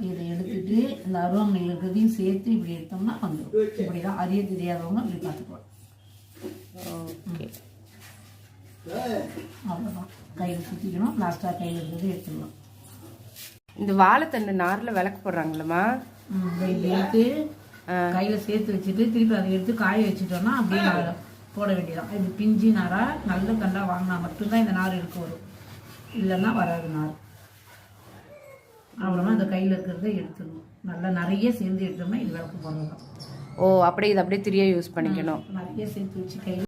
இதை எடுத்துட்டு இந்த அருவாமனையில் இருக்கிறதையும் சேர்த்து இப்படி எடுத்தோம்னா வந்துடும். இப்படிதான் அறிய தெரியாதவங்க இப்படி பார்த்துக்குவாங்க. ஓகே, அவ்வளோதான். கையில் சுற்றிக்கணும், லாஸ்ட்டாக கையில் இருக்கிறது எடுத்துடலாம். இந்த வாழைத்தண்டு நாரில் விளக்கு போடுறாங்களம்மா, இதை எடுத்து கையில் சேர்த்து வச்சுட்டு திருப்பி அதை எடுத்து காய வச்சுட்டோம்னா அப்படியே போட வேண்டியதான். இது பிஞ்சு நாராக நல்ல கண்டாக வாங்கினா மட்டும்தான் இந்த நார் எடுக்க வரும், இல்லைன்னா வராது நார். அவ்வளோதான். இந்த கையில் இருக்கிறத எடுத்துடணும். நல்லா நிறைய சேர்ந்து எடுத்தோம்னா இது விளக்கு போடுறது தான். ஓ அப்படியே இது அப்படியே திரியா யூஸ் பண்ணிக்கணும். நிறைய சேர்த்து வச்சு கையில்